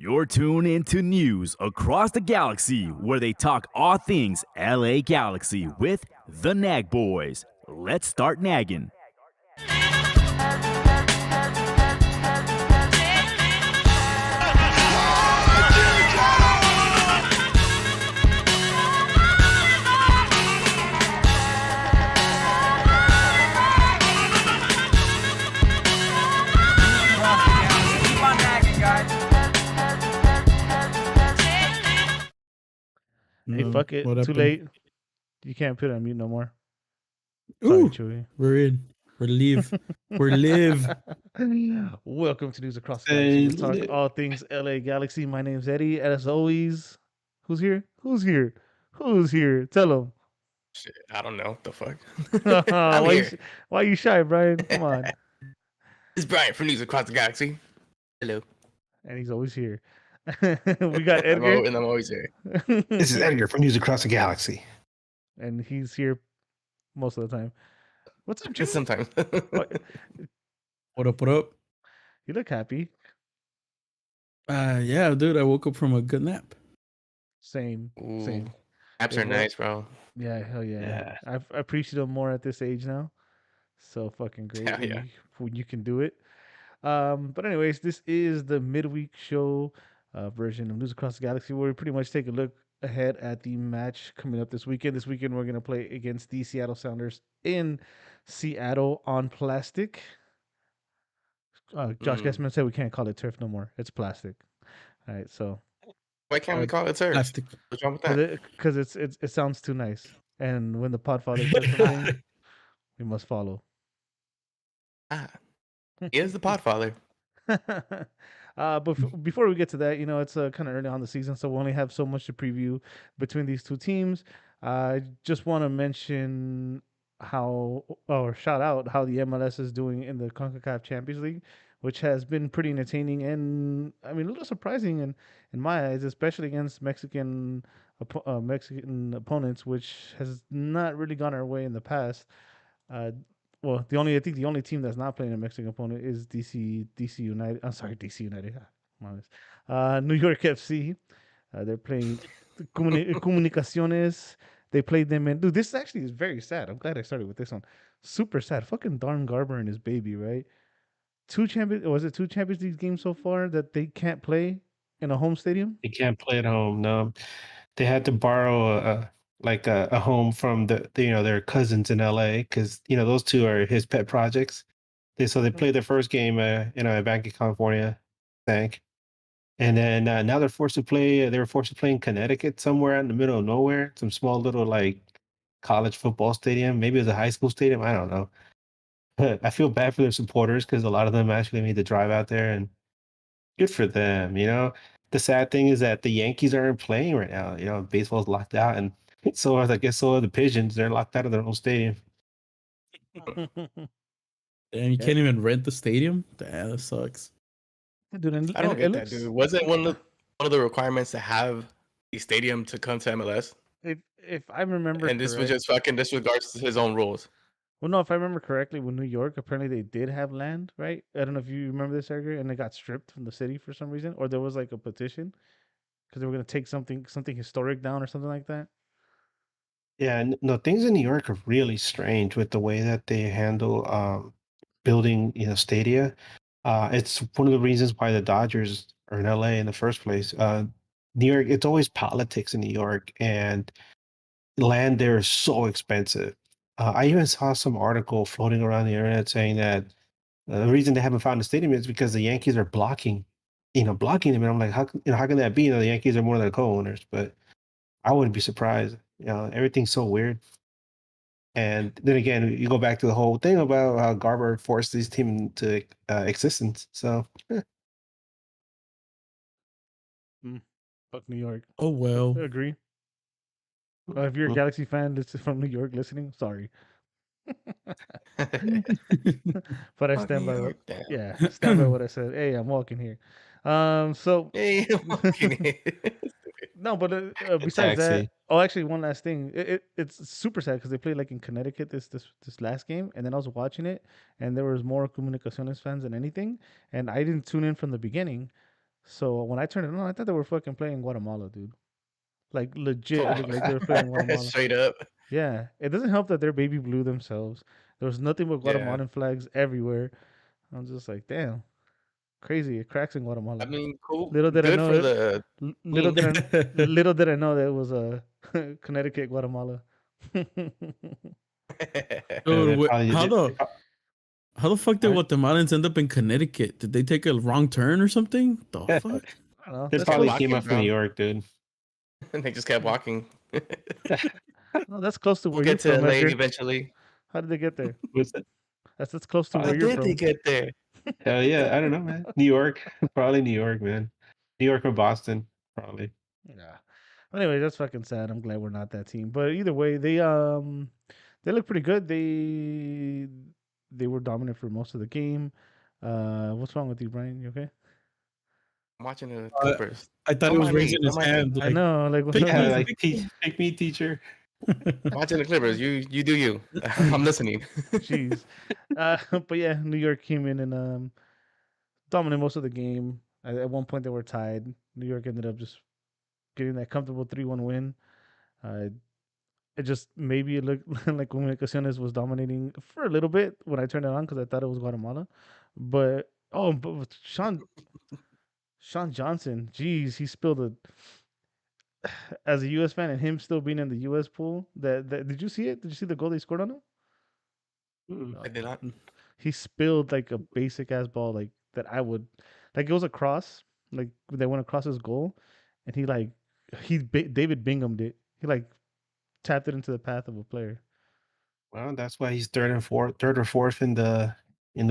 You're tuned into news across the galaxy, where they talk all things LA Galaxy with the NAG boys. Let's start nagging. Hey, fuck it. What Too happened? late. You can't put it on mute no more. Sorry, Ooh, Chewy. we're in. We're live. We're live. Welcome to News Across the Galaxy. We talk all things LA Galaxy. My name's Eddie. As always, who's here? Who's here? Who's here? Tell them. Shit, I don't know. The fuck? Why you shy, Brian? Come on. It's Brian from News Across the Galaxy. Hello. And he's always here. We got Edgar. I'm always here. This is Edgar from News Across the Galaxy. And he's here most of the time. What's up, Jim? Sometimes. What up? What up? You look happy. Yeah, dude. I woke up from a good nap. Same. Ooh, Same. apps are nice, bro. Yeah, hell yeah. Yeah. I appreciate them more at this age now. So fucking great Yeah. when you can do it. But anyways, this is the midweek show version of News Across the Galaxy, where we pretty much take a look ahead at the match coming up this weekend. This weekend, we're gonna play against the Seattle Sounders in Seattle on plastic. Josh Guessman said we can't call it turf no more. It's plastic. All right, so Why can't we call it turf? Plastic. What's wrong with that? because it sounds too nice, and when the Podfather says something, we must follow. He is the Podfather. But before we get to that, it's kind of early on the season, so we only have so much to preview between these two teams. I just want to mention shout out how the MLS is doing in the CONCACAF Champions League, which has been pretty entertaining and I mean a little surprising in my eyes, especially against Mexican opponents, which has not really gone our way in the past. Well, I think the only team that's not playing a Mexican opponent is DC United. I'm sorry, DC United. New York FC. They're playing Comunicaciones. They played them in. Dude, this actually is very sad. I'm glad I started with this one. Super sad. Fucking Darn Garber and his baby, right? Two Champions League games so far that they can't play in a home stadium? They can't play at home. No, they had to borrow a home from their cousins in LA because those two are his pet projects. They played their first game in Bank of California, thank. And then now they're forced to play. They were forced to play in Connecticut, somewhere out in the middle of nowhere, some small little like college football stadium. Maybe it was a high school stadium. I don't know. But I feel bad for their supporters because a lot of them actually made the drive out there, and good for them. The sad thing is that the Yankees aren't playing right now. Baseball's locked out, and so I guess so are the Pigeons. They're locked out of their own stadium. And you can't even rent the stadium? Damn, that sucks. Dude, I don't get that, dude. Wasn't one of the requirements to have the stadium to come to MLS? If I remember, And this was just fucking disregards to his own rules. Well, no, if I remember correctly, with New York, apparently they did have land, right? I don't know if you remember this, Edgar, and they got stripped from the city for some reason, or there was like a petition because they were going to take something historic down or something like that. Yeah, no, things in New York are really strange with the way that they handle building, stadia. It's one of the reasons why the Dodgers are in LA in the first place. New York, it's always politics in New York, and land there is so expensive. I even saw some article floating around the internet saying that the reason they haven't found a stadium is because the Yankees are blocking them. And I'm like, how can that be? The Yankees are more than co-owners, but I wouldn't be surprised. Everything's so weird. And then again, you go back to the whole thing about how Garber forced this team into existence. So, Fuck New York. Oh, well. I agree. If you're a Mhm. Galaxy fan, from New York listening, sorry, but I Fucking stand by what. York, damn. Yeah, stand by what I said. Hey, I'm walking here. So Hey, fucking no, but The besides that, taxi. oh, actually, one last thing. It's super sad because they played like in Connecticut this last game, and then I was watching it, and there was more Comunicaciones fans than anything, and I didn't tune in from the beginning. So when I turned it on, I thought they were fucking playing Guatemala, dude. Like legit, it for looked like they were playing Guatemala. straight up. Yeah, it doesn't help that they're baby blue themselves. There was nothing but Yeah. Guatemalan flags everywhere. I'm just like, damn, crazy. It cracks in I Guatemala. mean, cool. Little did I Good know for it. the Little team. did little did I know that it was Connecticut, Guatemala. Yeah, Dude, how the they prob- how the fuck did Guatemalans end up in Connecticut? Did they take a wrong turn or something? The fuck? Well, they that's kept probably close. came walking, up from bro. New York, dude. And they just kept walking. No, that's close to We'll where you're get to from, LA Edgar. eventually. How did they get there? What's that? That's close to Uh, where How you're did they from. get there? Hell yeah, I don't know, man. New York, probably New York, man. New York or Boston, probably. Yeah. Anyway, that's fucking sad. I'm glad we're not that team. But either way, they look pretty good. They were dominant for most of the game. What's wrong with you, Brian? You okay? I'm watching the Uh, Clippers. I thought Don't he was mind me. raising Don't his mind me. hand. I Like, know, like pick Yeah, me, like pick me. pick me, teacher. Watching the Clippers. You do you. I'm listening. jeez. But yeah, New York came in and dominated most of the game. At one point, they were tied. New York ended up just getting that comfortable 3-1 win. Uh, it just maybe it looked like Comunicaciones was dominating for a little bit when I turned it on because I thought it was Guatemala. But with Sean Johnson, geez, he spilled a as a U.S. fan and him still being in the U.S. pool. That did you see it? Did you see the goal they scored on him? Mm. I did not. He spilled like a basic ass ball like that I would like it was a cross like they went across his goal and David Bingham'd it. He like tapped it into the path of a player. Well, that's why he's third or fourth in the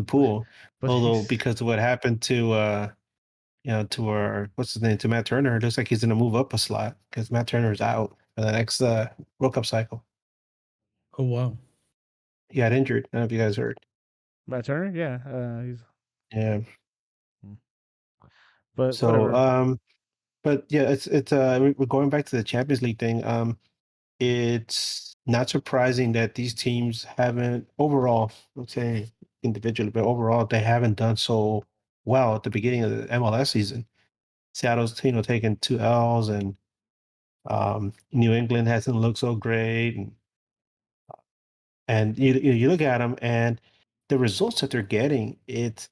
pool. But Although he's because of what happened to to our what's his name to Matt Turner, it looks like he's gonna move up a slot because Matt Turner's out for the next World Cup cycle. Oh wow. He got injured. I don't know if you guys heard. Matt Turner, yeah, he's Yeah. but So whatever. but yeah, it's we're going back to the Champions League thing. It's not surprising that these teams haven't overall, let's say individually, but overall they haven't done so well at the beginning of the MLS season. Seattle's taking 2 L's, and New England hasn't looked so great, and you look at them and the results that they're getting. It's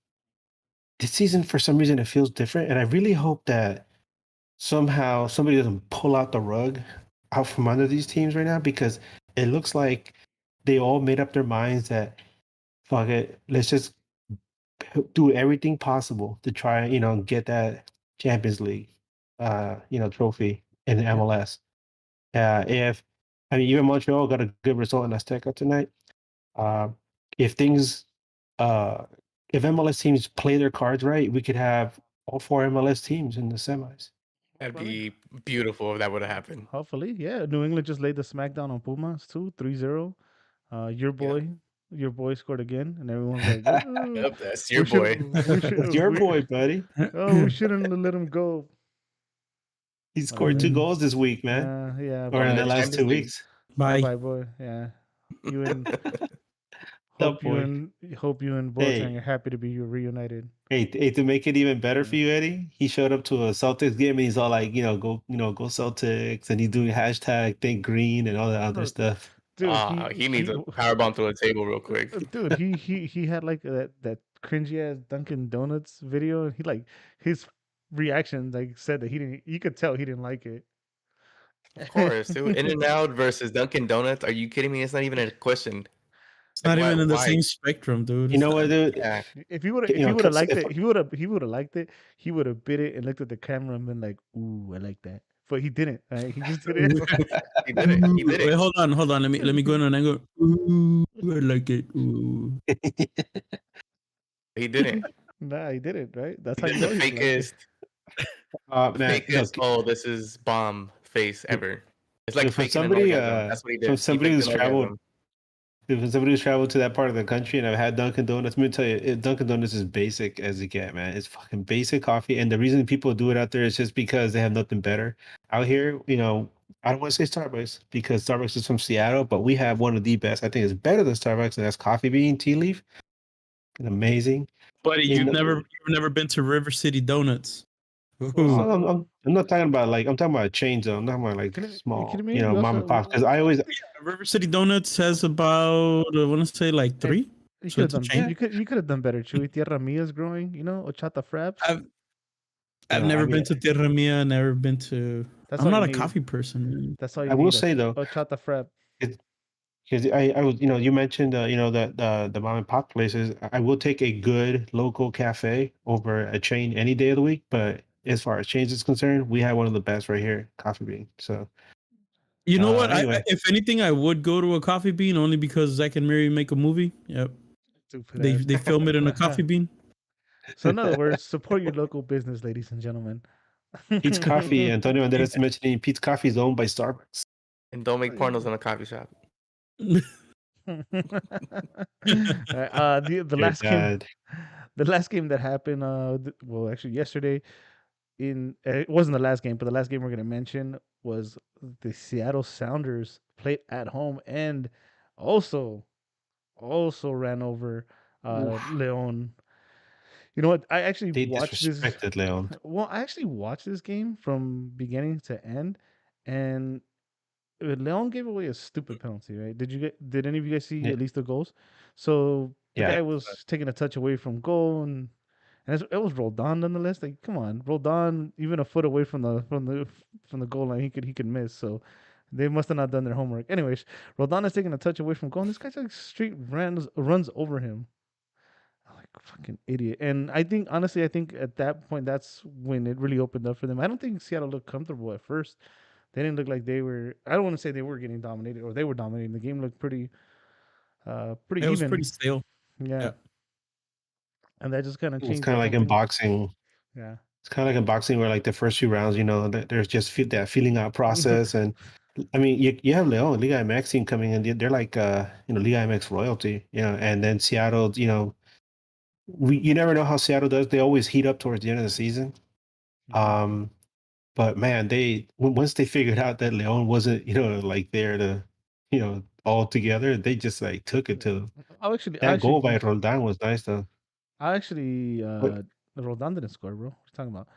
this season for some reason it feels different, and I really hope that somehow somebody doesn't pull out the rug out from under these teams right now because it looks like they all made up their minds that fuck it, let's just do everything possible to try, get that Champions League, trophy in the Yeah. MLS. If I mean, even Montreal got a good result in Azteca tonight. Uh, if things, uh, if MLS teams play their cards right, we could have all four MLS teams in the semis. That'd I mean, be beautiful if that would have happened. hopefully, yeah. New England just laid the smackdown on Pumas too, 3-0. Your Yep. boy scored again, and everyone's like, "Oh, Yep, that's your boy. That's your boy, buddy. we shouldn't have let him go." He Whatever. scored 2 goals this week, man, Yeah, or On in bye, the the last Champions 2 League. weeks. bye, Bye. boy. Yeah, you and That boy. hope you and Boateng Hey, are happy to be reunited. hey, to make it even better for Yeah. you, Eddie, he showed up to a Celtics game and he's all like, go Celtics, and he's doing hashtag Think Green and all that other Look, stuff. dude, He needs a power bomb through a table real quick. dude, he had like that cringy ass Dunkin' Donuts video, and he like his reaction like said that he didn't. You could tell he didn't like it. Of course, dude. In and Out versus Dunkin' Donuts. Are you kidding me? It's not even a question. It's Like not why? even in the Why? same spectrum, dude. You It's know what, not. dude? Yeah, If he would have liked If it, he would have liked it. He would have bit it and looked at the camera and been like, "Ooh, I like that." But he didn't. Right? He just did it. he did it. He did Wait, it. hold on. Let me go in and go. Ooh, I like it. Ooh. He didn't. Nah, he didn't. Right? That's He how did you the know he didn't like it. fakest, man, fakest. Oh, this is bomb face ever. It's like For faking an somebody, orgasm. That's what he from did. He somebody faked who's an traveled, orgasm. if somebody who's traveled to that part of the country and I've had Dunkin' Donuts, let me tell you, Dunkin' Donuts is basic as you get, man. It's fucking basic coffee, and the reason people do it out there is just because they have nothing better. Out here, I don't want to say Starbucks because Starbucks is from Seattle, but we have one of the best. I think it's better than Starbucks, and that's Coffee Bean Tea Leaf. Amazing. Buddy, You you've never been to River City Donuts. Well, Ooh. I'm not talking about I'm talking about chains though. I'm not about like you small, kidding me? We mom and pops. Because also I always River City Donuts has about, I want to say like hey, 3. you So could have it's a done chain. you could have done better. Chewy Tierra Mia's growing. Ochata Fraps. I've you I've know, I never mean been to Tierra Mia. Never been to. That's I'm all you not a need. coffee person, man. That's all you I will need. say though, Ochata Frap. because I was you mentioned that the mom and pop places. I will take a good local cafe over a chain any day of the week. But as far as chains is concerned, we have one of the best right here, Coffee Bean. So You know what? anyway, If anything, I would go to a coffee bean only because Zack and Mary make a movie. Yep, Stupid they ass. they film it in a coffee bean. So in other words, support your local business, ladies and gentlemen. Pete's Coffee. Antonio Banderas mentioning Pete's Coffee is owned by Starbucks. And don't make pornos in a coffee shop. The Dear last game, God. the last game that happened. Well, actually, yesterday. It wasn't the last game, but the last game we're gonna mention was the Seattle Sounders played at home and also ran over Oof. Leon. You know what? I actually They watched this. disrespected Leon. Well, I actually watched this game from beginning to end, and Leon gave away a stupid penalty, right? Did any of you guys see Yeah. at least the goals? So the Yeah. guy was taking a touch away from goal, and it was Roldan nonetheless. Like, come on, Roldan, even a foot away from the goal line, he could miss. So they must have not done their homework. Anyways, Roldan is taking a touch away from goal, and this guy's like straight runs over him. I'm like, fucking idiot. And I think honestly, at that point that's when it really opened up for them. I don't think Seattle looked comfortable at first. They didn't look like they were. I don't want to say they were getting dominated or they were dominating. The game looked pretty It was pretty even. stale. Yeah, Yeah. and that just kind of It's changed kind the of whole like in thing. boxing. Yeah. It's kind of like in boxing where like the first few rounds, there's just that feeling out process. And I mean, you have Leon, Liga MX team coming in. They're like, Liga MX royalty, and then Seattle, you never know how Seattle does. They always heat up towards the end of the season. Mhm. But man, once they figured out that Leon wasn't, like there to, all together, they just like took it to Oh, actually, that goal by Roldan was nice though. I actually, But Roldan didn't score, bro. What you talking about?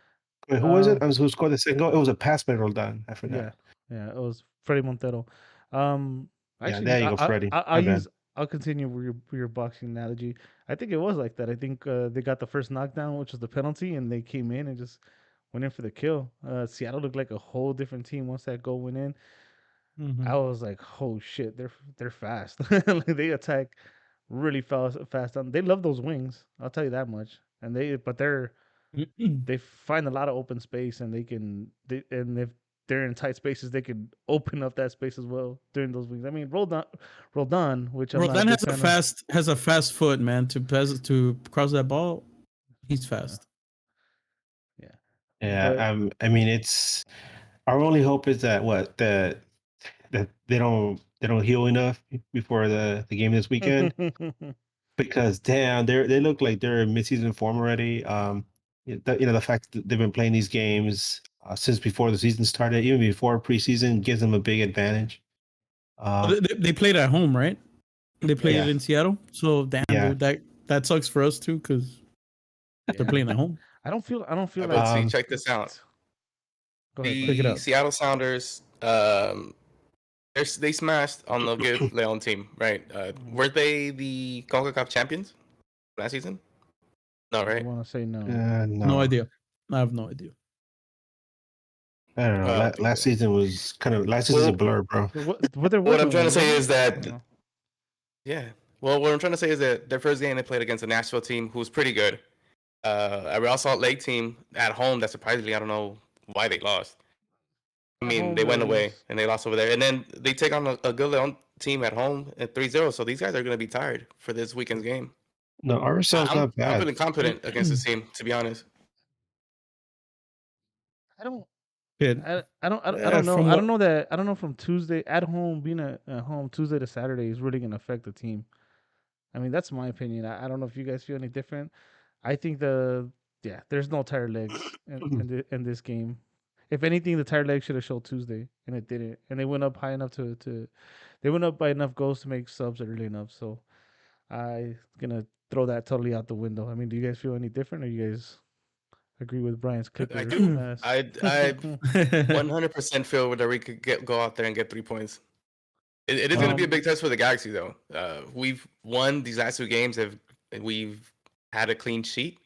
wait, who was it? Um, Who scored the second goal? It was a pass by Roldan. I forgot. yeah, yeah, it was Freddie Montero. Um, Yeah, there actually, you go, Freddie. I'll My bad. I'll continue with your boxing analogy. I think it was like that. I think they got the first knockdown, which was the penalty, and they came in and just went in for the kill. Seattle looked like a whole different team once that goal went in. Mhm. I was like, oh shit, they're fast. Like, they attack really fast. They love those wings. I'll tell you that much. And they find a lot of open space, and and if they're in tight spaces, they can open up that space as well during those wings. I mean, Roldan, which I'm not a Roldan big fan of. has a fast foot, man. To cross that ball, he's Yeah, fast. yeah. Yeah, But I mean, it's our only hope is that they don't heal enough before the game this weekend because damn, they look like they're in midseason form already. The fact that they've been playing these games since before the season started, even before preseason, gives them a big advantage. Well, Um, they played at home, right? They played yes, it yeah, in Seattle. So damn, yeah. dude, that sucks for us too because they're yeah. playing at home. I don't feel like. But see, Um, check this out. Go ahead, Pick it The up. Seattle Sounders, they smashed on the good Leon team, right? Were they the CONCACAF champions last season? No, I right? want to say no. No no, idea. I have no idea. I don't know. I don't think Last so. season was last season's a Well, blur, bro. What there what was I'm no trying to one, say wasn't is it? I that, don't know. yeah. Well, what I'm trying to say is that their first game they played against a Nashville team who's pretty good. A Real Salt Lake team at home that surprisingly, I don't know why they lost. I At mean, home, they it went away was. and they lost over there. And then they take on a good Leon team at home at 3-0. So these guys are going to be tired for this weekend's game. No, RSL's I'm not bad. feeling confident against this team, to be honest. I don't. Kid. I don't know. From I don't what know that I don't know from Tuesday at home being at home Tuesday to Saturday is really gonna affect the team. I mean, that's my opinion. I don't know if you guys feel any different. I think there's no tired legs in this game. If anything, the tired legs should have showed Tuesday, and it didn't. And they went up high enough to they went up by enough goals to make subs early enough. So I gonna throw that totally out the window. I mean, do you guys feel any different, or you guys agree with Brian's I Clipper do. ass? I 100% feel that we could go out there and get 3 points. It is going to be a big test for the Galaxy, though. We've won these last 2 games. We've had a clean sheet.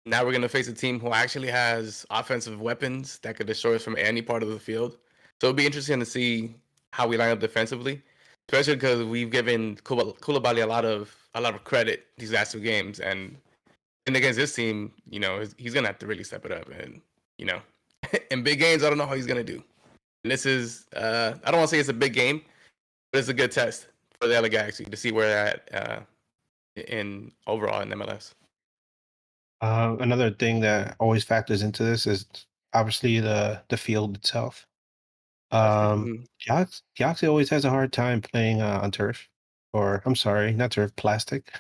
Now we're going to face a team who actually has offensive weapons that could destroy us from any part of the field. So it'll be interesting to see how we line up defensively, especially because we've given Koulibaly a lot of credit these last 2 games, and against this team, he's going to have to really step it up. And in big games, I don't know how he's going to do. And this is I don't want to say it's a big game, but it's a good test for the LA Galaxy to see where they're at in overall in MLS. Another thing that always factors into this is obviously the field itself. Mhm. Galaxy always has a hard time playing on turf, or I'm sorry, not turf, plastic.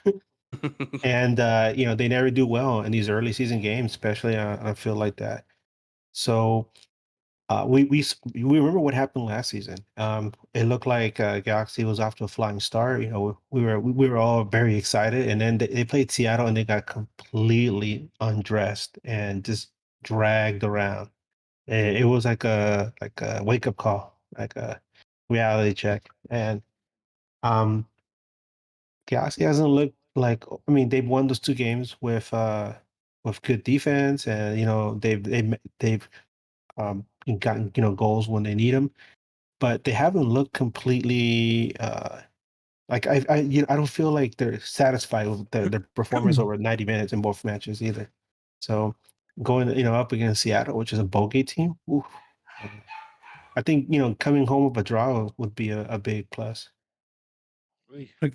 And they never do well in these early season games, especially on a field like that. So we remember what happened last season. It looked like Galaxy was off to a flying start. We were all very excited, and then they played Seattle, and they got completely undressed and just dragged around. It was like a wake up call, like a reality check, and um, Galaxy hasn't looked like. I mean, they've won those 2 games with good defense, and they've gotten goals when they need them, but they haven't looked completely like I don't feel like they're satisfied with their performance over 90 minutes in both matches either. So going up against Seattle, which is a bogey team, oof, I think coming home with a draw would be a big plus.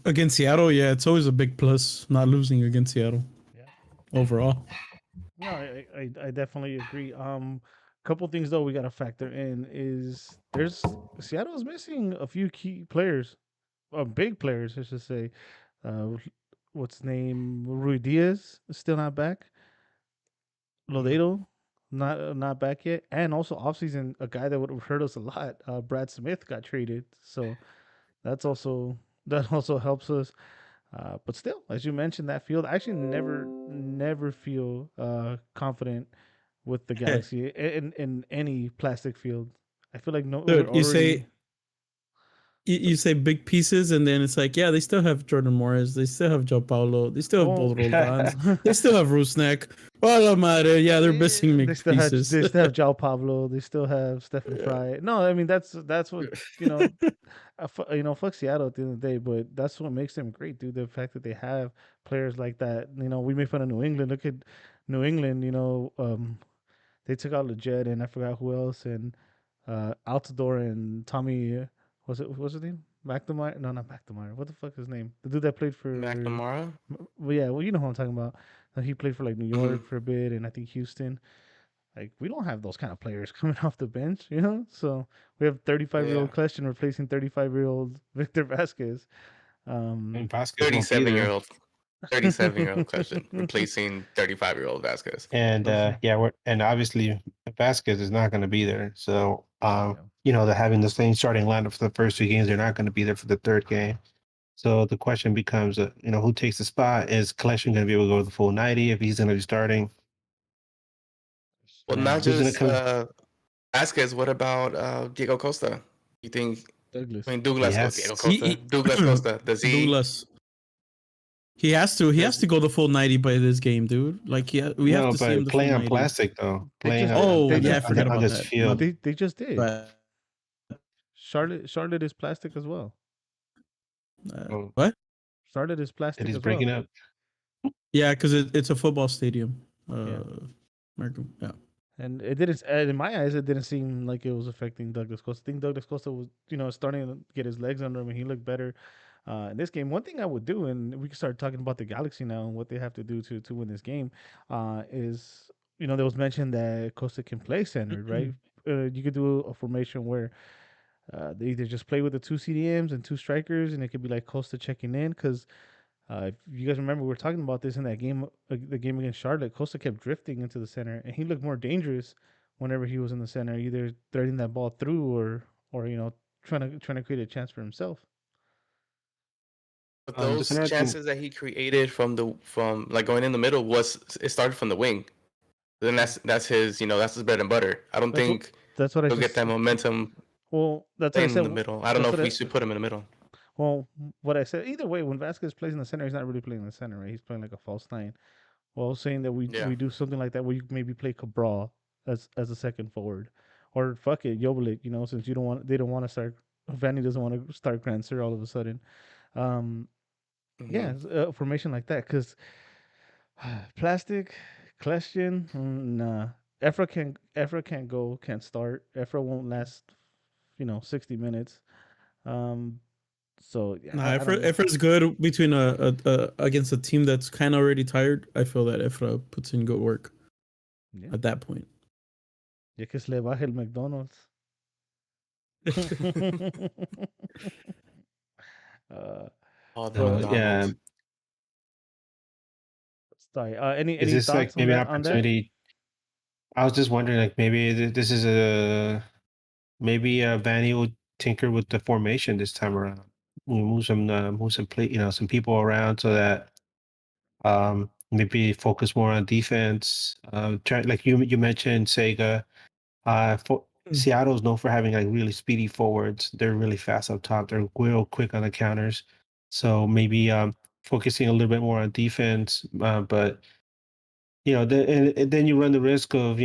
against Seattle, yeah, it's always a big plus not losing against Seattle Yeah. overall. No, I definitely agree. Couple things though we gotta factor in is there's Seattle's missing a few key players, big players, I should say. Uh, what's his name? Rui Diaz is still not back. Mhm. Lodeiro, not back yet, and also offseason a guy that would have hurt us a lot. Brad Smith got traded, so that's also that also helps us. But still, as you mentioned, that field, I actually never feel confident with the Galaxy in any plastic field. I feel like no, we're Dude, you already. say you say big pieces, and then it's like, yeah, they still have Jordan Morris, they still have Joe Paulo, they still have Well, both Roldans, they still have Rusnak. Well, matter, yeah, they're missing they big still have pieces. Jao Pablo. They still have Stephen Fry. No, I mean that's what you know. Fuck Seattle at the end of the day, but that's what makes them great, dude. The fact that they have players like that. We make fun of New England. Look at New England. They took out Leggett and I forgot who else, and Altidore and Tommy. What's his name? McNamara? No, not McNamara. What the fuck is his name? The dude that played for. McNamara. Well, yeah, well, you know who I'm talking about. He played for like New Mhm. York for a bit, and I think Houston. Like we don't have those kind of players coming off the bench. So we have 35-year-old Yeah. Question replacing 35-year-old Victor Vasquez. And Um, Vasquez won't be 37 year there. old 37-year-old question replacing 35-year-old Vasquez. And Those- and obviously Vasquez is not going to be there. So yeah. they're having the same starting lineup for the first 2 games. They're not going to be there for the third game. So the question becomes, who takes the spot? Is Collection going to be able to go the full 90 if he's going to be starting? Well, not Who's going to just come? Vasquez. What about Diego Costa? You think? I Douglas. mean, Douglas Diego Yes. Costa. Douglas Costa. Does he? Douglas, he has to. He has to go the full 90 by this game, dude. Like, we have No, to see him but the full playing on 90. plastic though, They playing just on Oh they on yeah, I just the, on, the, forgot on about this that. field. they just did. But Charlotte is plastic as well. Oh, what? Charlotte is it plastic is as breaking well. up. Yeah, because it's a football stadium. Yeah. Marco. Yeah. And it didn't, and in my eyes, it didn't seem like it was affecting Douglas Costa. I think Douglas Costa was, starting to get his legs under him, and he looked better in this game. One thing I would do, and we can start talking about the Galaxy now and what they have to do to win this game, is there was mention that Costa can play centered, right? you could do a formation where they either just play with the two CDMs and two strikers, and it could be like Costa checking in. Because if you guys remember, we were talking about this in that game, the game against Charlotte. Costa kept drifting into the center, and he looked more dangerous whenever he was in the center, either threading that ball through or trying to create a chance for himself. But Just those another thing. chances that he created from like going in the middle it started from the wing. Then that's his that's his bread and butter. I don't That's what think that's what I he'll get just that momentum well. That's what I playing in said. the middle. I don't know That's if what we I should put him in the middle. well. What I said. Either way, when Vasquez plays in the center, he's not really playing in the center, right? He's playing like a false nine. Well, saying that Yeah. we do something like that where you maybe play Cabral as a second forward, or fuck it, Jovelit. Since they don't want to start. Vanny doesn't want to start Grancer all of a sudden. Um, Hmm. yeah, a formation like that because plastic, question, nah. Can't start. Efra won't last. 60 minutes. Um, so yeah, Nah, I don't know. Efra's good between a against a team that's kind of already tired. I feel that Efra puts in good work Yeah, at that point. ya que se le baje el McDonald's. uh, Oh, the but Yeah, McDonald's. sorry. is Any this like thoughts on maybe an that? opportunity? I was just wondering, like maybe this is maybe Vanny will tinker with the formation this time around. We move some play, some people around so that maybe focus more on defense. Try like you mentioned Sega. For Mm. Seattle's known for having like really speedy forwards. They're really fast up top. They're real quick on the counters. So maybe focusing a little bit more on defense, but and then you run the risk of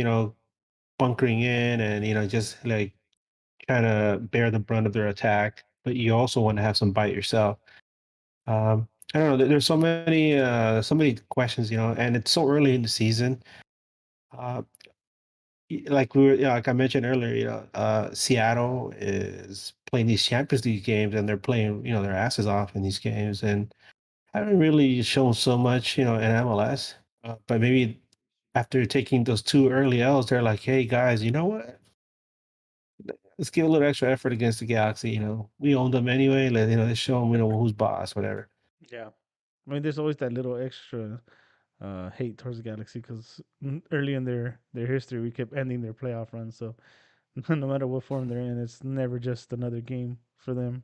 bunkering in and just like trying to bear the brunt of their attack. But you also want to have some bite yourself. I don't know. There's so many questions, and it's so early in the season. Uh, like like I mentioned earlier, Seattle is playing these Champions League games, and they're playing, their asses off in these games, and haven't really shown so much, in MLS. But maybe after taking those two early L's, they're like, "Hey guys, you know what? Let's give a little extra effort against the Galaxy. We own them anyway. Let's show them, who's boss, whatever." Yeah. I mean, there's always that little extra hate towards the Galaxy because early in their history, we kept ending their playoff run. So no matter what form they're in, it's never just another game for them.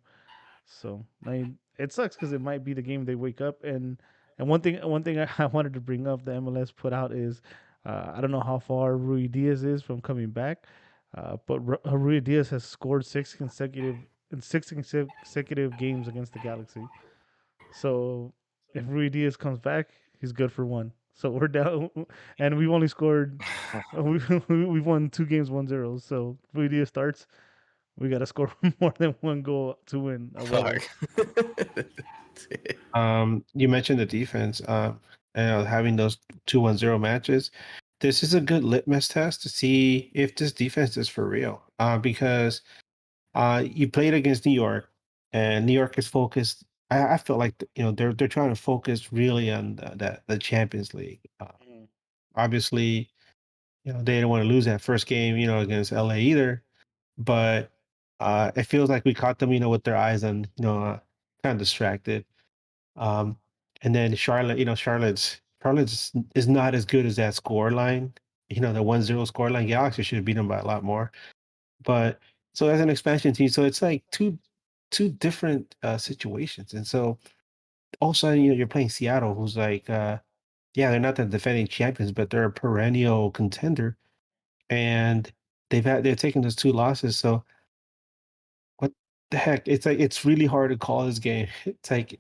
So I mean, it sucks because it might be the game they wake up and one thing I wanted to bring up the MLS put out is I don't know how far Rui Diaz is from coming back, but Rui Diaz has scored six consecutive games against the Galaxy. So if Rui Diaz comes back, he's good for one. So we're down, and we've only scored. We've won 2 games, 1-0. So if Rui Diaz starts, we got to score more than one goal to win a huevo. Fuck. You mentioned the defense, having those 2-1-0 matches. This is a good litmus test to see if this defense is for real. Because you played against New York, and New York is focused. I feel like they're trying to focus really on the Champions League. Obviously, they didn't want to lose that first game, against LA either. But it feels like we caught them, with their eyes on, kind of distracted. Um, and then Charlotte, Charlotte's is not as good as that score line. The 1-0 score line. Galaxy should have beat them by a lot more. But so as an expansion team, so it's like two different situations. And so all of a sudden, you're playing Seattle, who's like, yeah, they're not the defending champions, but they're a perennial contender, and they're taking those two losses. So what the heck? It's like it's really hard to call this game. It's like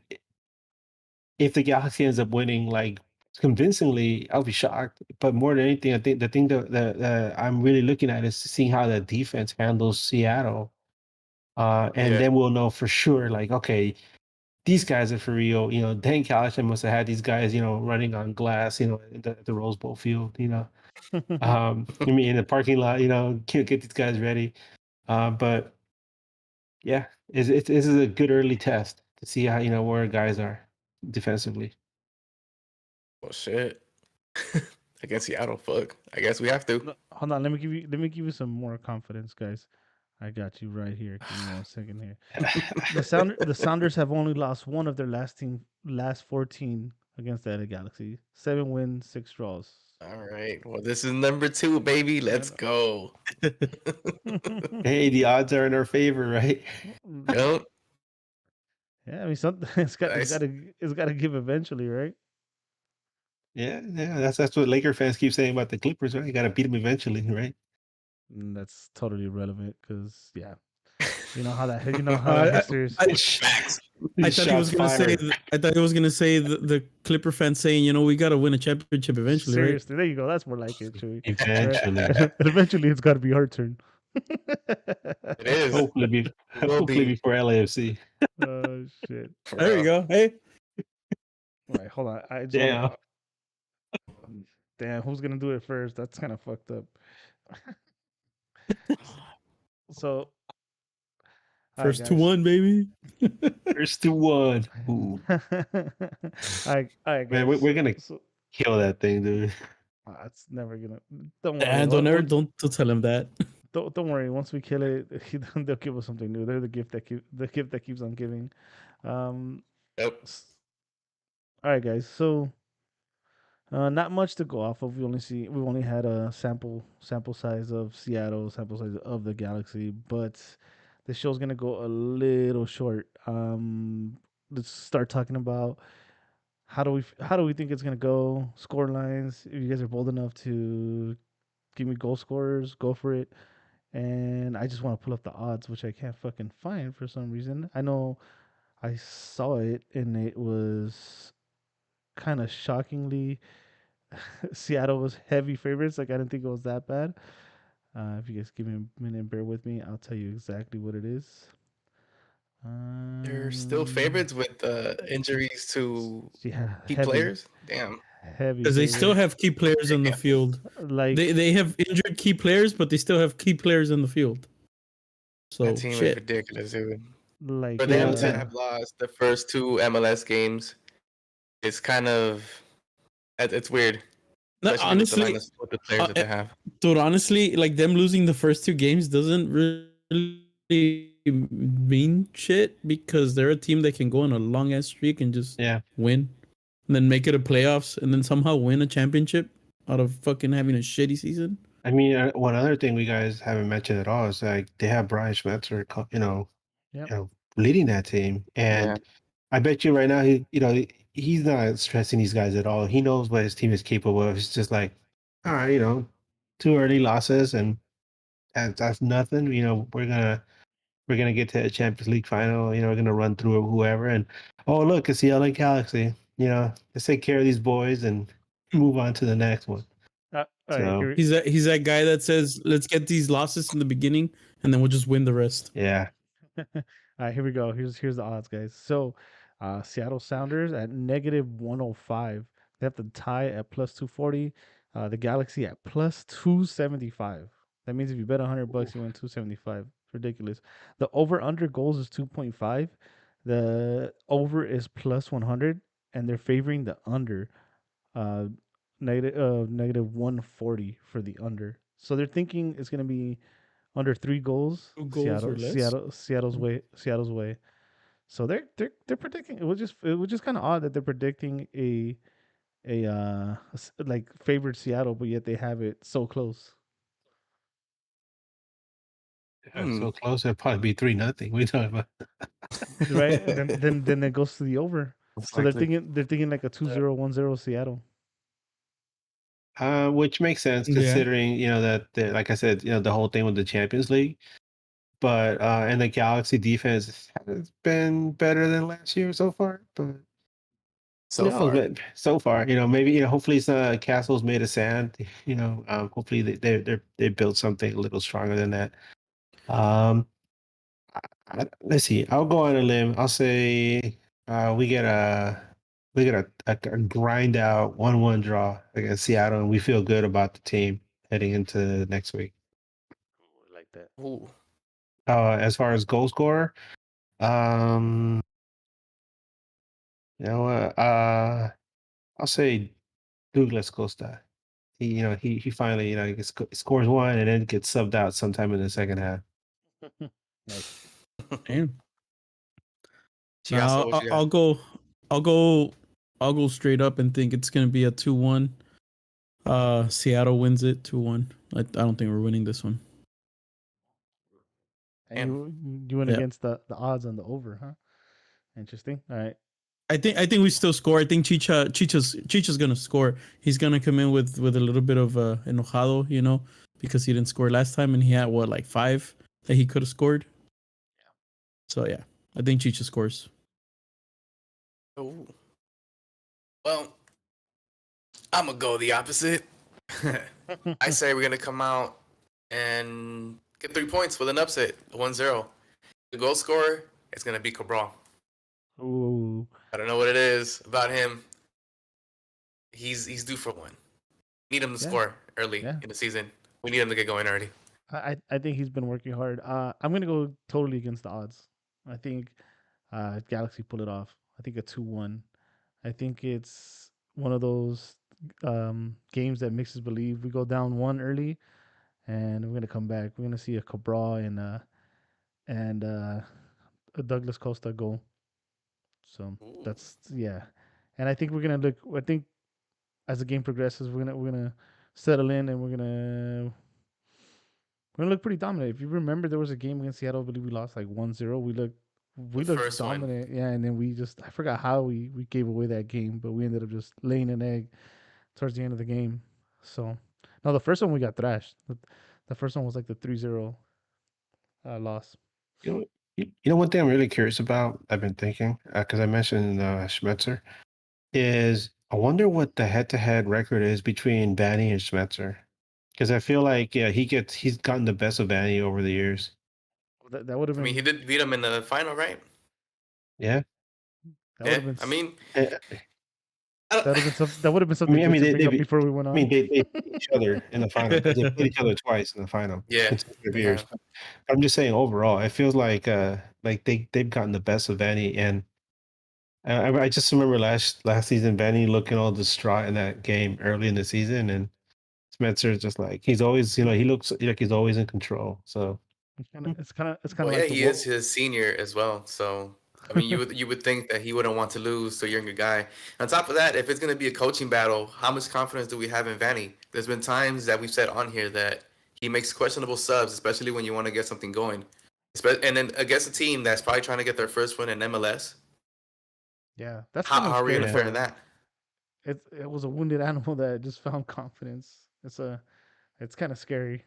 if the Galaxy ends up winning like convincingly, I'll be shocked. But more than anything, I think the thing that I'm really looking at is seeing how the defense handles Seattle. And Yeah. then we'll know for sure, like, okay, these guys are for real. Dan Callahan must have had these guys, running on glass, at the Rose Bowl field, I mean, in the parking lot, can't get these guys ready. But yeah, this is a good early test to see how, where guys are defensively. Oh shit. against Seattle. Fuck. I guess we have to. No, hold on. Let me give you some more confidence, guys. I got you right here. Give me 1 second here. The Sounders have only lost one of their last 14 against the LA Galaxy. 7 wins, 6 draws. All right. Well, this is number 2, baby. Let's go. Hey, the odds are in our favor, right? Yep. Yeah, I mean, something it's Nice. got to give eventually, right? Yeah. That's what Laker fans keep saying about the Clippers, right? You got to beat them eventually, right? That's totally irrelevant because yeah, you know how that history is. Facts. I thought he was gonna say. I thought he was gonna say the Clipper fans saying, you know, we got to win a championship eventually, Seriously, there you go. That's more like it, Chewy. Eventually. And eventually, it's got to be our turn. It is. Hopefully, Will be. before LAFC. Oh shit! For There real. you go. Hey, All right, hold on. I just Damn. wanna, damn, who's gonna do it first? That's kind of fucked up. So, all right, first guys. 2-1, baby. First to one. Ooh. all right, guys. Man, we're gonna So, kill that thing, dude. it's never gonna. Don't worry. And don't tell him that. Don't worry. Once we kill it, they'll give us something new. They're the gift that keeps on giving. Yep. All right, guys. So, not much to go off of. We've only had a sample size of Seattle, sample size of the Galaxy, but the show's gonna go a little short. Let's start talking about how do we think it's gonna go? Score lines. If you guys are bold enough to give me goal scorers, go for it. And I just want to pull up the odds, which I can't fucking find for some reason. I know I saw it and it was kind of shockingly Seattle was heavy favorites. Like I didn't think it was that bad. If you guys give me a minute and bear with me, I'll tell you exactly what it is. They're still favorites with injuries to Yeah, key heavy, players. Damn. heavy. Because they still have key players on the field. like They have injured key players, but they still have key players in the field. So That team is shit. ridiculous, dude. like For them to Yeah. have lost the first 2 MLS games, it's kind of it's weird. No, Especially honestly, with the players that they have. dude, honestly, like them losing the first 2 games doesn't really mean shit because they're a team that can go on a long ass streak and just win, and then make it a playoffs, and then somehow win a championship out of fucking having a shitty season. I mean, one other thing we guys haven't mentioned at all is like they have Brian Schmetzer, Yep. leading that team, and I bet you right now he's not stressing these guys at all. He knows what his team is capable of. It's just like, all right, 2 early losses and that's nothing. We're gonna get to a Champions League final. We're gonna run through whoever, and oh look, it's the LA Galaxy. Let's take care of these boys and move on to the next one. All right, He's that guy that says, "Let's get these losses in the beginning, and then we'll just win the rest." Yeah. All right, here we go. Here's the odds, guys. So, Seattle Sounders at -105. They have the tie at +240. The Galaxy at +275. That means if you bet $100, you win 275. Ridiculous. The over/under goals is 2.5. The over is +100, and they're favoring the under. Uh, -140 for the under. So they're thinking it's gonna be under 3 goals. 2 goals or less? Seattle's way. So they're predicting. It was just kind of odd that they're predicting like favored Seattle, but yet they have it so close. So close, it'll probably be 3-0. We talking about Right? And then it goes to the over. So they're thinking like a 2-0, 1-0 Seattle. which makes sense considering that like I said, the whole thing with the Champions League. But and the Galaxy defense has been better than last year so far. But So far, maybe hopefully it's not castles made of sand. Hopefully they built something a little stronger than that. Let's see. I'll go on a limb. I'll say we get a grind out 1-1 draw against Seattle, and we feel good about the team heading into next week. Like that. Ooh. As far as goal scorer, you know what? I'll say Douglas Costa. he finally scores one and then gets subbed out sometime in the second half. Nice. Damn. Chiasso, Now what you got? I'll go straight up and think it's gonna be a 2-1. Seattle wins it 2-1. I don't think we're winning this one. And Damn. you went Yeah. against the odds on the over, huh? Interesting. All right. I think we still score. I think Chicha's gonna score. He's gonna come in with a little bit of enojado, you know, because he didn't score last time and he had what, like 5 that he could have scored. Yeah. So yeah, I think Chicha scores. Oh. Well, I'm gonna go the opposite. I say we're gonna come out and get 3 points with an upset, 1-0. The goal scorer is gonna be Cabral. Ooh. I don't know what it is about him. He's due for one. Need him to score early in the season. We need him to get going early. I think he's been working hard. I'm gonna go totally against the odds. I think Galaxy pull it off. I think a 2-1. I think it's one of those games that makes us believe. We go down 1 early, and we're gonna come back. We're gonna see a Cabral and a Douglas Costa goal. So Ooh. that's and I think we're gonna look. I think as the game progresses, we're gonna settle in and we're gonna look pretty dominant. If you remember, there was a game against Seattle. I believe we lost like 1-0. We The looked first one. dominant, yeah. And then I forgot how we gave away that game, but we ended up just laying an egg towards the end of the game. So no, the first one we got thrashed. The first one was like the 3-0 loss. One thing I'm really curious about, I've been thinking, because I mentioned Schmetzer, is I wonder what the head-to-head record is between Vanny and Schmetzer. Because I feel like he's gotten the best of Vanny over the years. That would have I been. mean, he did beat him in the final, right? Yeah. That would have been. I mean, that would have been something. That would have been something I mean, good to they, bring up they, before we went on. I mean, they played each other in the final. They played each other twice in the final. Yeah, consecutive they years. have. I'm just saying overall, it feels like they've gotten the best of Vanny, and I just remember last season Vanny looking all distraught in that game early in the season, and Spencer's just like he's always he looks like he's always in control. So It's kind of Well, yeah, like he is his senior as well. So I mean, you would think that he wouldn't want to lose to a younger guy. On top of that, if it's going to be a coaching battle, how much confidence do we have in Vanny? There's been times that we've said on here that he makes questionable subs, especially when you want to get something going. And then against a team that's probably trying to get their first win in MLS. Yeah, that's How kind of are we going to scary fare in that? It was a wounded animal that just found confidence. It's kind of scary.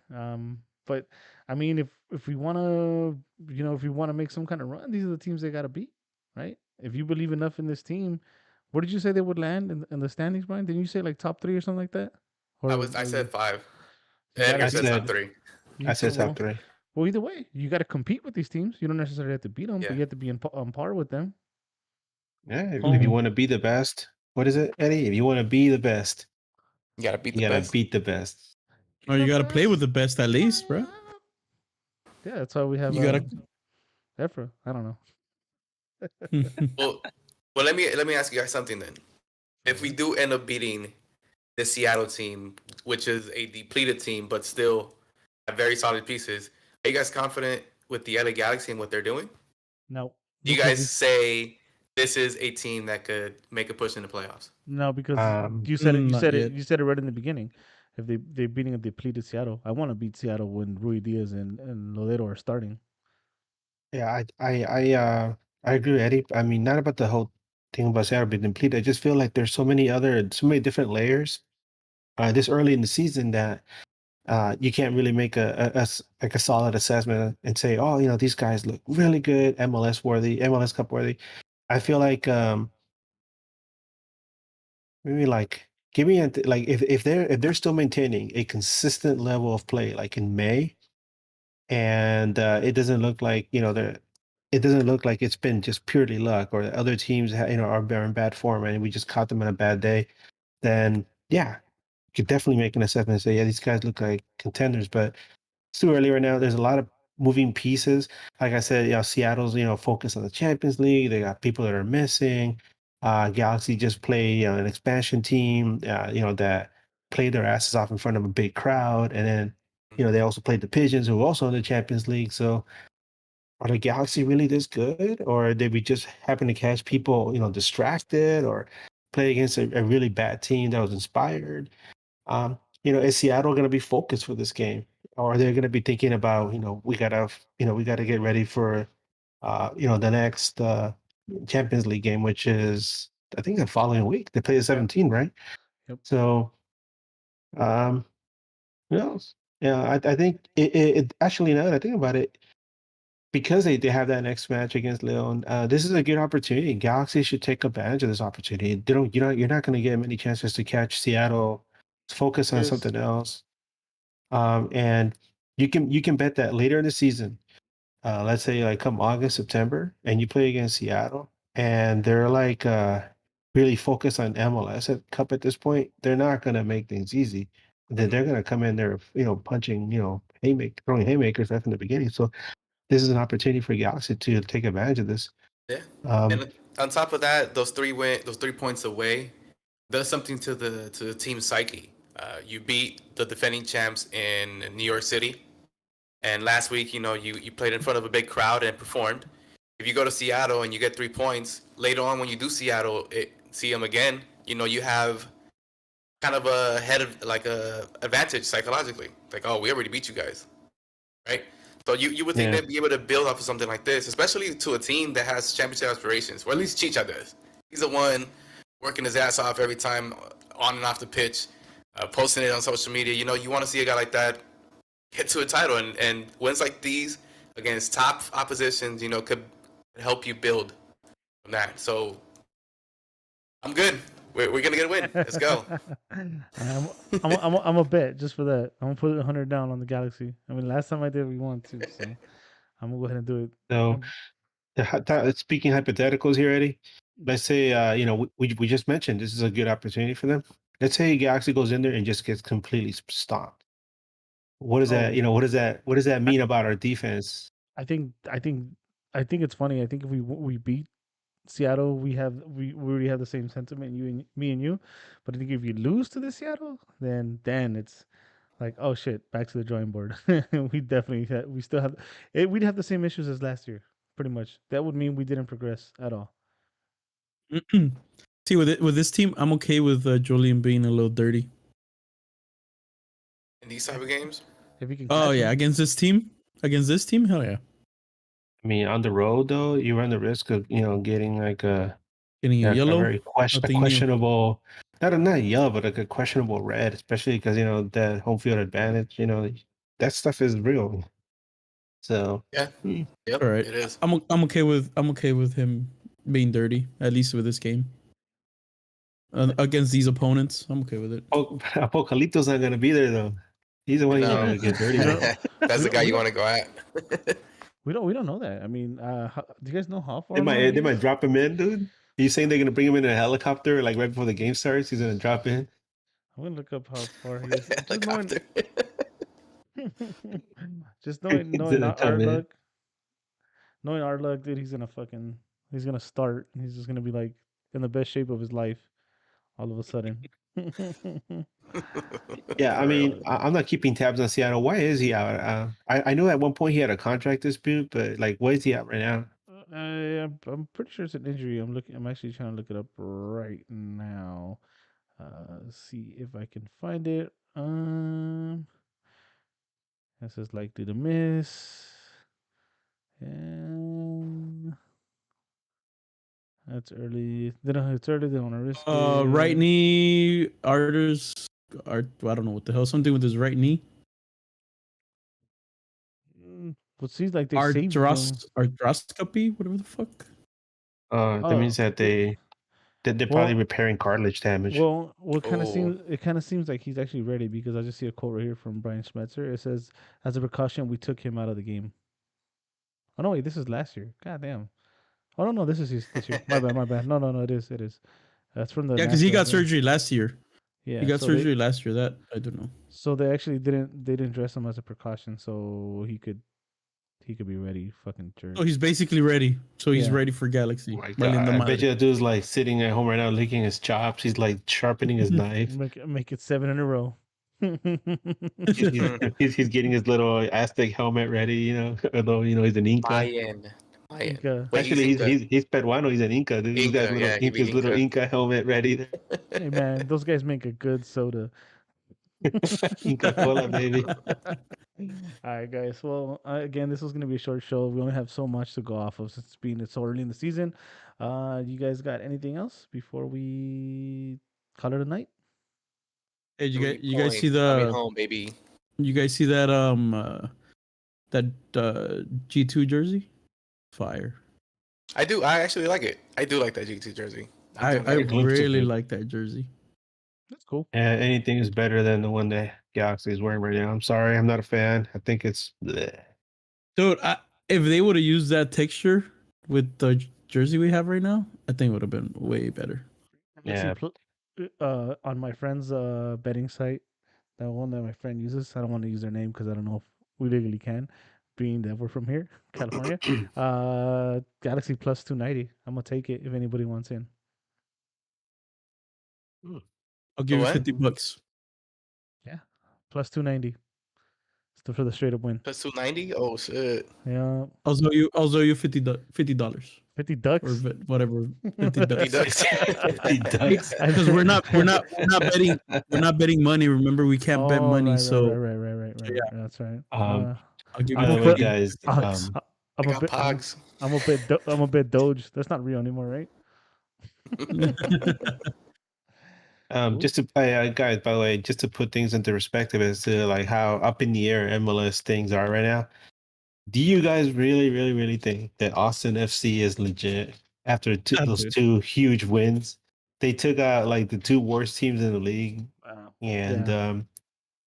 But I mean, if we want to, if we want to make some kind of run, these are the teams they got to beat, right? If you believe enough in this team, where did you say they would land in the standings, Brian? Didn't you say like top 3 or something like that? I said 5. You gotta Edgar beat- said top 3. I said well, top 3. well, either way, you got to compete with these teams. You don't necessarily have to beat them, but Yeah. you have to be on par with them. Yeah, if you want to be the best, what is it, Eddie? If you want to be the best, You got to beat you the gotta best. beat the best. Oh, you gotta play with the best at least, bro. Yeah, that's why we have. You gotta. Efra. I don't know. Well, let me ask you guys something then. If we do end up beating the Seattle team, which is a depleted team but still have very solid pieces, are you guys confident with the LA Galaxy and what they're doing? No. Do you guys say this is a team that could make a push in the playoffs? No, because you not said yet. you said it right in the beginning. If they're beating a depleted Seattle, I want to beat Seattle when Rui Diaz and Lodeiro are starting. Yeah, I agree with Eddie. I mean, not about the whole thing about Seattle being depleted. I just feel like there's so many different layers this early in the season that you can't really make like a solid assessment and say, oh, these guys look really good, MLS worthy, MLS Cup worthy. I feel like maybe like give me like if they're still maintaining a consistent level of play like in May, and it doesn't look like it doesn't look like it's been just purely luck or other teams are in bad form and we just caught them on a bad day, then yeah, you could definitely make an assessment and say, yeah, these guys look like contenders, but it's too early right now. There's a lot of moving pieces. Like I said, Seattle's focused on the Champions League. They got people that are missing. Galaxy just play an expansion team. That played their asses off in front of a big crowd, and then they also played the Pigeons, who were also in the Champions League. So are the Galaxy really this good, or did we just happen to catch people distracted, or play against a really bad team that was inspired? Is Seattle going to be focused for this game, or are they going to be thinking about we gotta get ready for the next Champions League game, which is I think the following week. They play the 17, right? Yep. So, um, who knows? Yeah, I think it actually, now that I think about it, because they have that next match against Leon, this is a good opportunity. Galaxy should take advantage of this opportunity. They don't, you're not going to get many chances to catch Seattle. Focus on Yes. something else. And you can bet that later in the season, let's say like come August, September, and you play against Seattle, and they're like really focused on MLS Cup at this point, they're not going to make things easy. They're going to come in there, punching, throwing haymakers right from the beginning. So this is an opportunity for Galaxy to take advantage of this. Yeah. And on top of that, those 3 points away does something to the team's psyche. You beat the defending champs in New York City, and last week, you played in front of a big crowd and performed. If you go to Seattle and you get 3 points, later on when you do see them again, you have kind of a head of like a advantage psychologically. Like, oh, we already beat you guys, right? So you would think they'd be able to build off of something like this, especially to a team that has championship aspirations, or at least Chicha does. He's the one working his ass off every time on and off the pitch, posting it on social media. You want to see a guy like that get to a title, and wins like these against top oppositions, could help you build from that. So I'm good. We're gonna get a win. Let's go. I'm a bet just for that. I'm gonna put 100 down on the Galaxy. I mean, last time I did, we won too. So I'm gonna go ahead and do it. So, speaking hypotheticals here, Eddie. Let's say we just mentioned this is a good opportunity for them. Let's say Galaxy goes in there and just gets completely stomped. What does that? What does that mean about our defense? I think it's funny. I think if we beat Seattle, we already have the same sentiment, me and you. But I think if you lose to the Seattle, then it's like, oh shit, back to the drawing board. We still have we'd have the same issues as last year, pretty much. That would mean we didn't progress at all. See, with this team, I'm okay with Julian being a little dirty. In these type of games? If you can Oh yeah, against this team, hell yeah. I mean, on the road though, you run the risk of getting like a yellow, a very questionable, not yellow, but like a questionable red, especially because that home field advantage. That stuff is real. So yeah, yep, all right. It is. I'm okay with him being dirty, at least with this game. Against these opponents, I'm okay with it. Apocalito's not gonna be there though. He's the one who's gonna get dirty. That's the guy you want to go at. We don't know that. I mean, do you guys know how far? They might drop him in, dude. Are you saying they're gonna bring him in a helicopter like right before the game starts? He's gonna drop in. I'm gonna look up how far he is. Just knowing our luck, dude. He's gonna start. He's just gonna be like in the best shape of his life, all of a sudden. Yeah, I mean, I'm not keeping tabs on Seattle. Why is he out? I know at one point he had a contract dispute, but like, where is he at right now? I'm pretty sure it's an injury. I'm actually trying to look it up right now. See if I can find it. This is likely to miss. And that's early. It's early. They don't want to risk it. Right knee, I don't know what the hell. Something with his right knee. What seems like they saved him. Arthroscopy, whatever the fuck. That means that they're probably repairing cartilage damage. Well, it kind of seems like he's actually ready, because I just see a quote right here from Brian Schmetzer. It says, "As a precaution, we took him out of the game." Oh no, wait, this is last year. God damn. Oh no, this is this year. My bad. No, it is. That's from the because he got surgery last year. Yeah, he got surgery last year. That I don't know. So they actually didn't dress him as a precaution, so he could he could be ready. Fucking jerk. Oh, he's basically ready. So he's Yeah. ready for Galaxy. Oh my Valiendo God. I bet madre. you that dude's like sitting at home right now licking his chops. He's like sharpening his knife. Make it 7 in a row. He's getting his little Aztec helmet ready, you know, although, you know, he's an Inca. Mayan. Inca. Wait, Actually, he's Peruano. He's an Inca, dude. He's got Inca, yeah, he be his little Inca. Inca helmet ready there. Hey man, those guys make a good soda. Inca Cola, baby. All right, guys. Well, again, this was gonna be a short show. We only have so much to go off of since it's so early in the season. You guys got anything else before we call it a night? Hey, you Three guys see points coming the home, baby. you guys see that G2 jersey? Fire. I do. I actually like it. I do like that G2 jersey. I It looks really good. like that jersey. That's cool. Anything is better than the one that Galaxy is wearing right now. I'm sorry, I'm not a fan. I think it's bleh. Dude, if they would have used that texture with the jersey we have right now, I think it would have been way better. Yeah. On my friend's betting site, that one that my friend uses. I don't want to use their name because I don't know if we legally can, being that we're from here, California. Galaxy plus 290. I'm gonna take it if anybody wants in. I'll give you What? $50. Yeah, plus 290. Still for the straight up win. Plus 290. Oh shit. Yeah, I'll owe you $50. 50 Or ducks. whatever. 50 He ducks. does. He does. Because we're not betting money. Remember, we can't bet money. Right. Yeah. That's right. I'll give By you the way, 50. guys, I'm I a got bit. Pogs. I'm a bit Doge. That's not real anymore, right? just to guys, by the way, just to put things into perspective as to like how up in the air MLS things are right now. Do you guys really think that Austin FC is legit after those two huge wins? They took out like the two worst teams in the league, and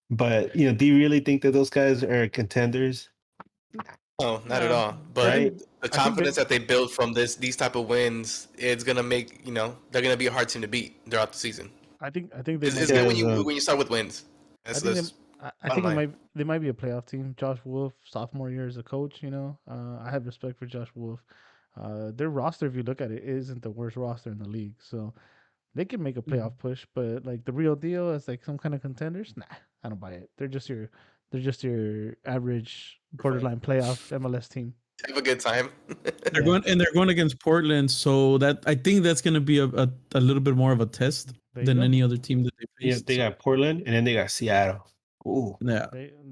but you know, do you really think that those guys are contenders? No, not at all. But Right? the confidence that they build from these type of wins, it's gonna make they're gonna be a hard team to beat throughout the season. I think they It's might. good Because, when you start with wins. I think they might be a playoff team. Josh Wolf, sophomore year as a coach. I have respect for Josh Wolf. Their roster, if you look at it, isn't the worst roster in the league. So they can make a playoff push. But like the real deal as like some kind of contenders, nah, I don't buy it. They're just your average borderline playoff MLS team. Have a good time. They're going against Portland, so that I think that's going to be a little bit more of a test than any other team that they yeah, faced. they got Portland and then they got Seattle. Ooh. Yeah,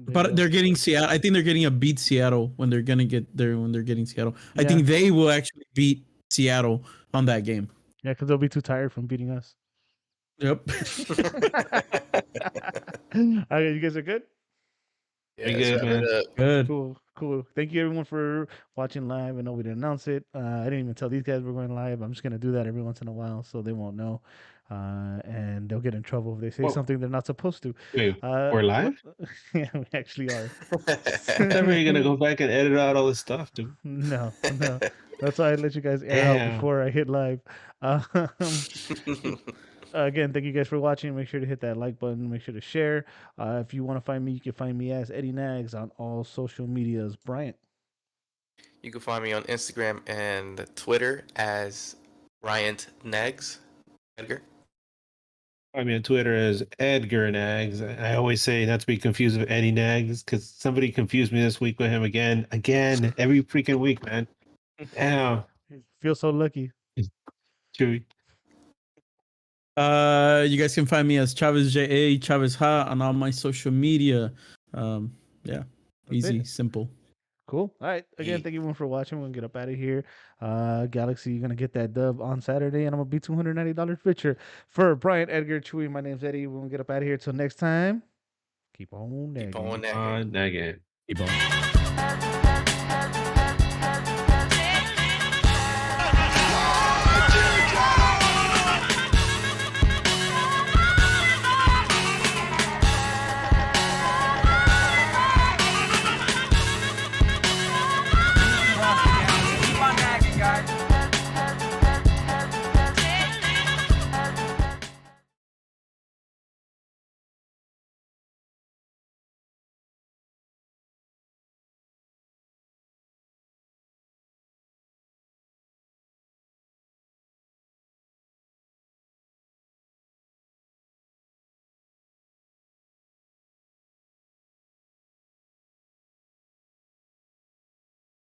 but they're getting Seattle. I think they're getting a beat Seattle when they're gonna get there when they're getting Seattle. I think they will actually beat Seattle on that game. Yeah, because they'll be too tired from beating us. Yep. Okay, you guys are good? Yeah, good, man. Good. Cool. Thank you everyone for watching live. I know we didn't announce it. I didn't even tell these guys we're going live. I'm just gonna do that every once in a while so they won't know. And they'll get in trouble if they say something they're not supposed to. Wait, we're live? Yeah, we actually are. Never you gonna go back and edit out all this stuff, dude. No. That's why I let you guys air out before I hit live. Again, thank you guys for watching. Make sure to hit that like button. Make sure to share. If you want to find me, you can find me as Eddie Nags on all social medias. Bryant. You can find me on Instagram and Twitter as Bryant Nags. Edgar. I mean, on Twitter as Edgar Nags. I always say not to be confused with Eddie Nags because somebody confused me this week with him again, every freaking week, man. Damn. Feel so lucky. Chewy. You guys can find me as Chavez JA, Chavez Ha on all my social media. Yeah, easy, simple. Cool. All right. Again, thank you everyone for watching. We're gonna get up out of here. Galaxy, you're gonna get that dub on Saturday, and I'm gonna be $290 richer. For Bryant, Edgar, Chewy, my name's Eddie. We're gonna get up out of here. Till next time. Keep on nagging. Keep on nagging. Nagging. Keep on.